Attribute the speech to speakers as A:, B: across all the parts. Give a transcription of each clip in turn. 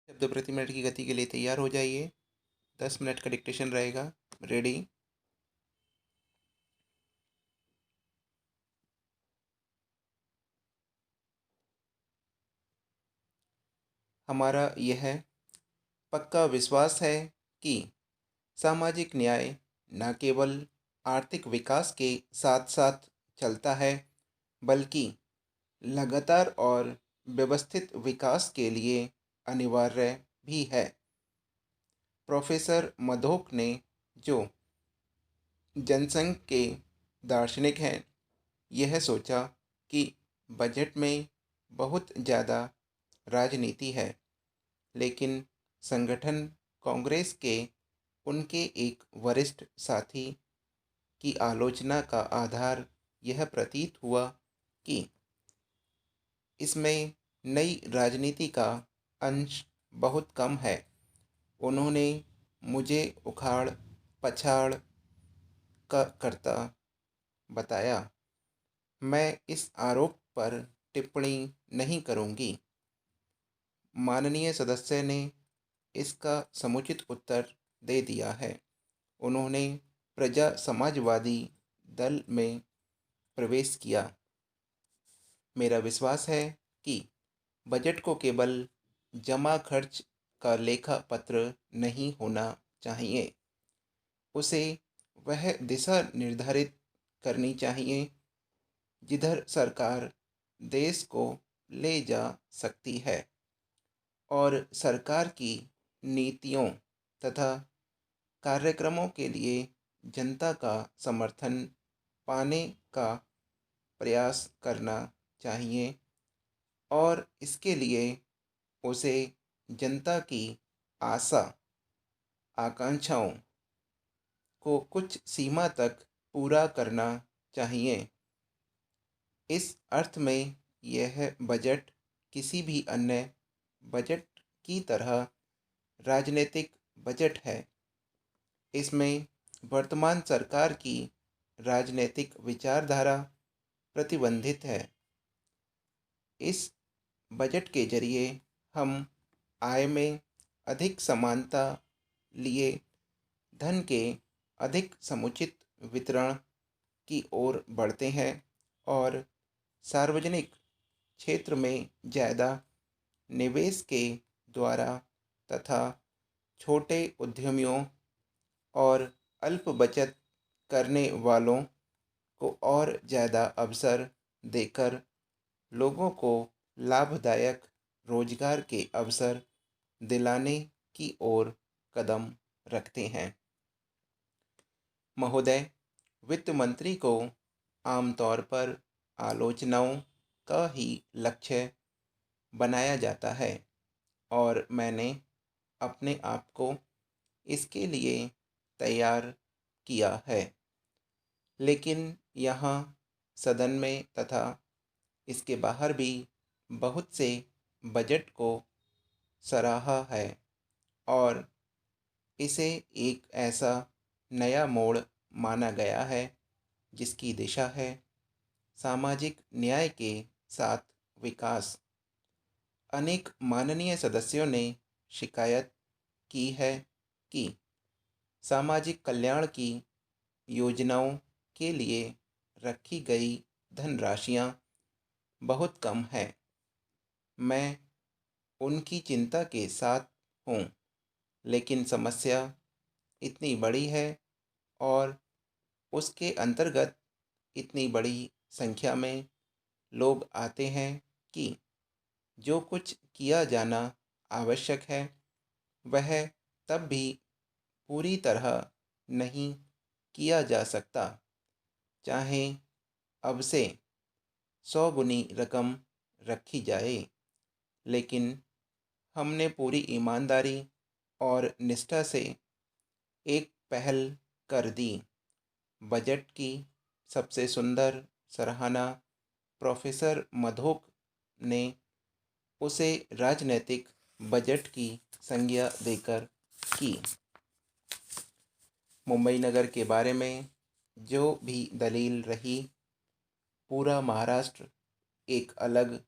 A: शब्द प्रति मिनट की गति के लिए तैयार हो जाइए। 10 मिनट का डिक्टेशन रहेगा। रेडी। हमारा यह पक्का विश्वास है कि सामाजिक न्याय न केवल आर्थिक विकास के साथ साथ चलता है, बल्कि लगातार और व्यवस्थित विकास के लिए अनिवार्य भी है। प्रोफेसर मधोक ने, जो जनसंघ के दार्शनिक हैं, यह सोचा कि बजट में बहुत ज़्यादा राजनीति है, लेकिन संगठन कांग्रेस के उनके एक वरिष्ठ साथी की आलोचना का आधार यह प्रतीत हुआ कि इसमें नई राजनीति का अंश बहुत कम है। उन्होंने मुझे उखाड़ पछाड़ का करता बताया। मैं इस आरोप पर टिप्पणी नहीं करूंगी। माननीय सदस्य ने इसका समुचित उत्तर दे दिया है। उन्होंने प्रजा समाजवादी दल में प्रवेश किया। मेरा विश्वास है कि बजट को केवल जमा खर्च का लेखा पत्र नहीं होना चाहिए। उसे वह दिशा निर्धारित करनी चाहिए जिधर सरकार देश को ले जा सकती है, और सरकार की नीतियों तथा कार्यक्रमों के लिए जनता का समर्थन पाने का प्रयास करना चाहिए, और इसके लिए उसे जनता की आशा आकांक्षाओं को कुछ सीमा तक पूरा करना चाहिए। इस अर्थ में यह बजट किसी भी अन्य बजट की तरह राजनीतिक बजट है। इसमें वर्तमान सरकार की राजनीतिक विचारधारा प्रतिबंधित है। इस बजट के जरिए हम आय में अधिक समानता लिए धन के अधिक समुचित वितरण की ओर बढ़ते हैं, और सार्वजनिक क्षेत्र में ज़्यादा निवेश के द्वारा तथा छोटे उद्यमियों और अल्प बचत करने वालों को और ज़्यादा अवसर देकर लोगों को लाभदायक रोजगार के अवसर दिलाने की ओर कदम रखते हैं। महोदय, वित्त मंत्री को आमतौर पर आलोचनाओं का ही लक्ष्य बनाया जाता है, और मैंने अपने आप को इसके लिए तैयार किया है। लेकिन यहाँ सदन में तथा इसके बाहर भी बहुत से बजट को सराहा है, और इसे एक ऐसा नया मोड़ माना गया है जिसकी दिशा है सामाजिक न्याय के साथ विकास। अनेक माननीय सदस्यों ने शिकायत की है कि सामाजिक कल्याण की योजनाओं के लिए रखी गई धनराशियाँ बहुत कम है। मैं उनकी चिंता के साथ हूँ, लेकिन समस्या इतनी बड़ी है और उसके अंतर्गत इतनी बड़ी संख्या में लोग आते हैं कि जो कुछ किया जाना आवश्यक है वह तब भी पूरी तरह नहीं किया जा सकता, चाहे अब से 100 गुनी रकम रखी जाए। लेकिन हमने पूरी ईमानदारी और निष्ठा से एक पहल कर दी। बजट की सबसे सुंदर सराहना प्रोफेसर मधोक ने उसे राजनैतिक बजट की संज्ञा देकर की। मुंबई नगर के बारे में जो भी दलील रही, पूरा महाराष्ट्र एक अलग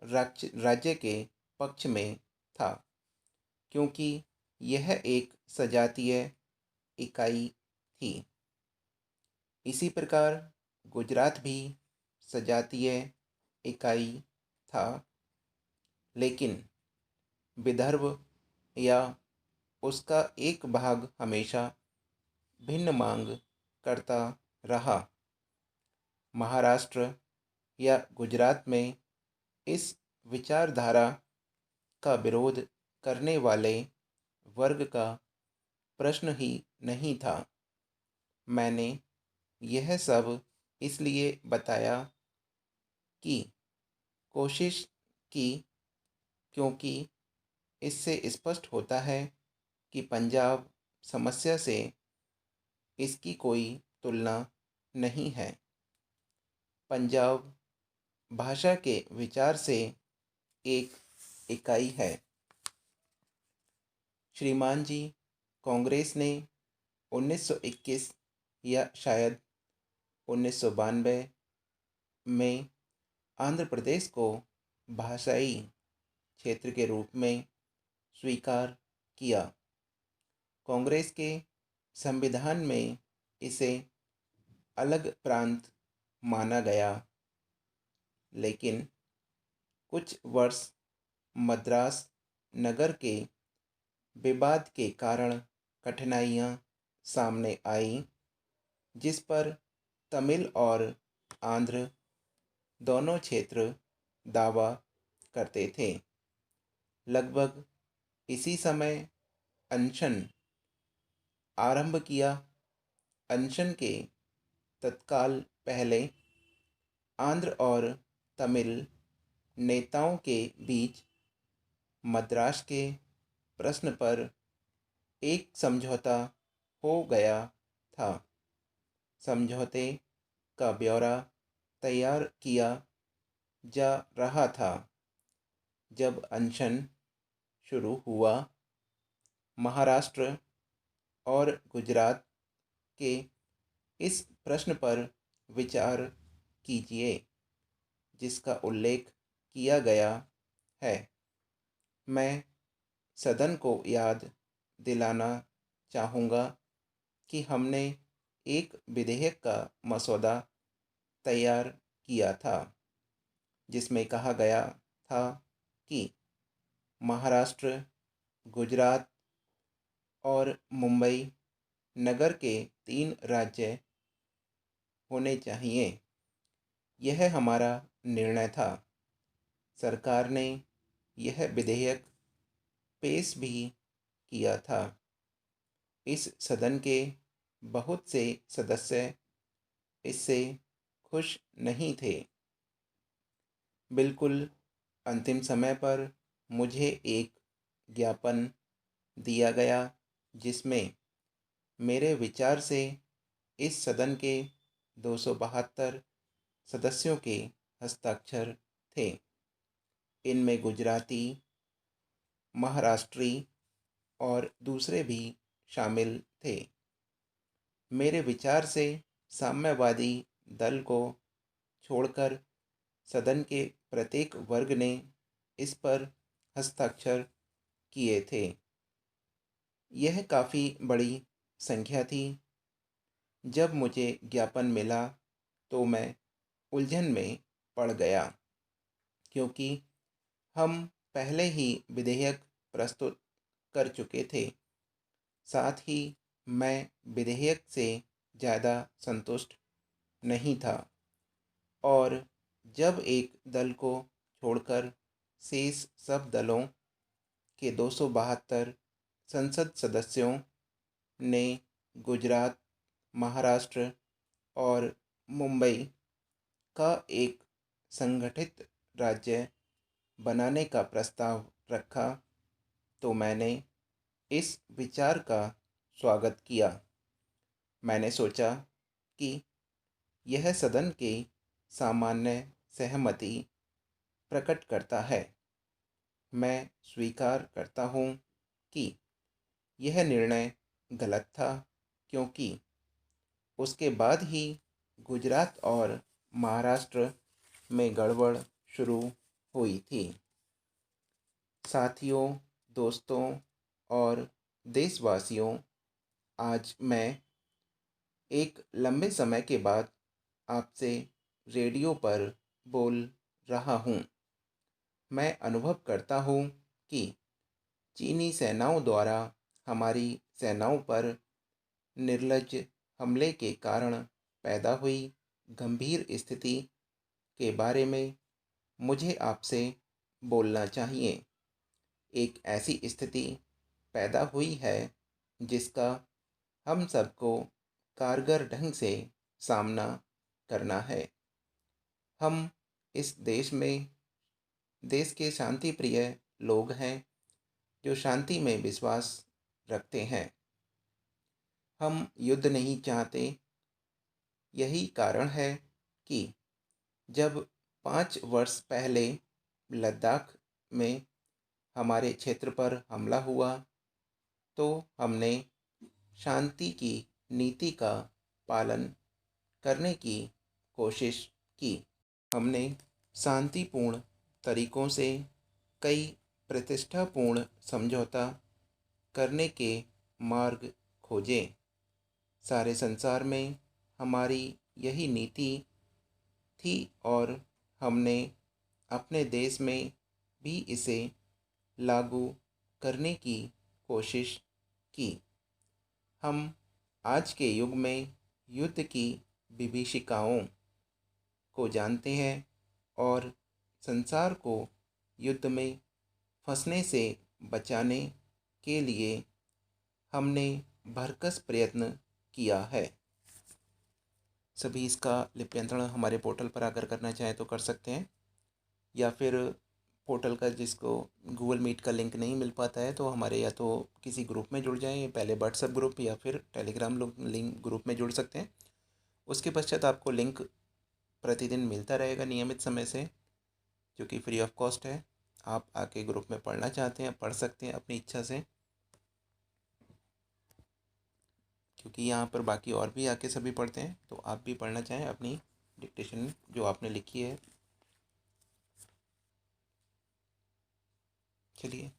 A: राज्य के पक्ष में था। क्योंकि यह एक सजातीय इकाई थी। इसी प्रकार गुजरात भी सजातीय इकाई था, लेकिन विदर्भ या उसका एक भाग हमेशा भिन्न मांग करता रहा। महाराष्ट्र या गुजरात में इस विचारधारा का विरोध करने वाले वर्ग का प्रश्न ही नहीं था। मैंने यह सब इसलिए बताया कि कोशिश की, क्योंकि इससे स्पष्ट होता है कि पंजाब समस्या से इसकी कोई तुलना नहीं है। पंजाब भाषा के विचार से एक इकाई है। श्रीमान जी, कांग्रेस ने 1921 या शायद 1992 में आंध्र प्रदेश को भाषाई क्षेत्र के रूप में स्वीकार किया। कांग्रेस के संविधान में इसे अलग प्रांत माना गया, लेकिन कुछ वर्ष मद्रास नगर के विवाद के कारण कठिनाइयाँ सामने आई, जिस पर तमिल और आंध्र दोनों क्षेत्र दावा करते थे। लगभग इसी समय अनशन आरंभ किया। अनशन के तत्काल पहले आंध्र और तमिल नेताओं के बीच मद्रास के प्रश्न पर एक समझौता हो गया था। समझौते का ब्यौरा तैयार किया जा रहा था जब अनशन शुरू हुआ। महाराष्ट्र और गुजरात के इस प्रश्न पर विचार कीजिए जिसका उल्लेख किया गया है। मैं सदन को याद दिलाना चाहूँगा कि हमने एक विधेयक का मसौदा तैयार किया था, जिसमें कहा गया था कि महाराष्ट्र, गुजरात और मुंबई नगर के 3 राज्य होने चाहिए। यह हमारा निर्णय था। सरकार ने यह विधेयक पेश भी किया था। इस सदन के बहुत से सदस्य इससे खुश नहीं थे। बिल्कुल अंतिम समय पर मुझे एक ज्ञापन दिया गया जिसमें मेरे विचार से इस सदन के 272 सदस्यों के हस्ताक्षर थे। इनमें गुजराती, महाराष्ट्री और दूसरे भी शामिल थे। मेरे विचार से साम्यवादी दल को छोड़कर सदन के प्रत्येक वर्ग ने इस पर हस्ताक्षर किए थे। यह काफ़ी बड़ी संख्या थी। जब मुझे ज्ञापन मिला तो मैं उलझन में पड़ गया, क्योंकि हम पहले ही विधेयक प्रस्तुत कर चुके थे। साथ ही मैं विधेयक से ज़्यादा संतुष्ट नहीं था, और जब एक दल को छोड़कर शेष सब दलों के 272 संसद सदस्यों ने गुजरात, महाराष्ट्र और मुंबई का एक संगठित राज्य बनाने का प्रस्ताव रखा, तो मैंने इस विचार का स्वागत किया। मैंने सोचा कि यह सदन की सामान्य सहमति प्रकट करता है। मैं स्वीकार करता हूँ कि यह निर्णय गलत था, क्योंकि उसके बाद ही गुजरात और महाराष्ट्र में गड़बड़ शुरू हुई थी। साथियों, दोस्तों, और देशवासियों, आज मैं एक लंबे समय के बाद आपसे रेडियो पर बोल रहा हूँ। मैं अनुभव करता हूँ कि चीनी सेनाओं द्वारा हमारी सेनाओं पर निर्लज्ज हमले के कारण पैदा हुई गंभीर स्थिति के बारे में मुझे आपसे बोलना चाहिए। एक ऐसी स्थिति पैदा हुई है जिसका हम सबको कारगर ढंग से सामना करना है। हम इस देश के शांति प्रिय लोग हैं जो शांति में विश्वास रखते हैं। हम युद्ध नहीं चाहते। यही कारण है कि जब 5 वर्ष पहले लद्दाख में हमारे क्षेत्र पर हमला हुआ तो हमने शांति की नीति का पालन करने की कोशिश की। हमने शांतिपूर्ण तरीकों से कई प्रतिष्ठापूर्ण समझौता करने के मार्ग खोजे। सारे संसार में हमारी यही नीति थी और हमने अपने देश में भी इसे लागू करने की कोशिश की। हम आज के युग में युद्ध की विभीषिकाओं को जानते हैं और संसार को युद्ध में फंसने से बचाने के लिए हमने भरसक प्रयत्न किया है। सभी इसका लिप्यंतरण हमारे पोर्टल पर आकर करना चाहें तो कर सकते हैं, या फिर पोर्टल का जिसको गूगल मीट का लिंक नहीं मिल पाता है तो हमारे या तो किसी ग्रुप में जुड़ जाएं, पहले व्हाट्सएप ग्रुप या फिर टेलीग्राम लिंक ग्रुप में जुड़ सकते हैं। उसके पश्चात आपको लिंक प्रतिदिन मिलता रहेगा नियमित समय से, जो कि फ्री ऑफ कॉस्ट है। आप आके ग्रुप में पढ़ना चाहते हैं पढ़ सकते हैं अपनी इच्छा से, क्योंकि यहाँ पर बाकी और भी आके सभी पढ़ते हैं, तो आप भी पढ़ना चाहें अपनी डिक्टेशन जो आपने लिखी है। चलिए।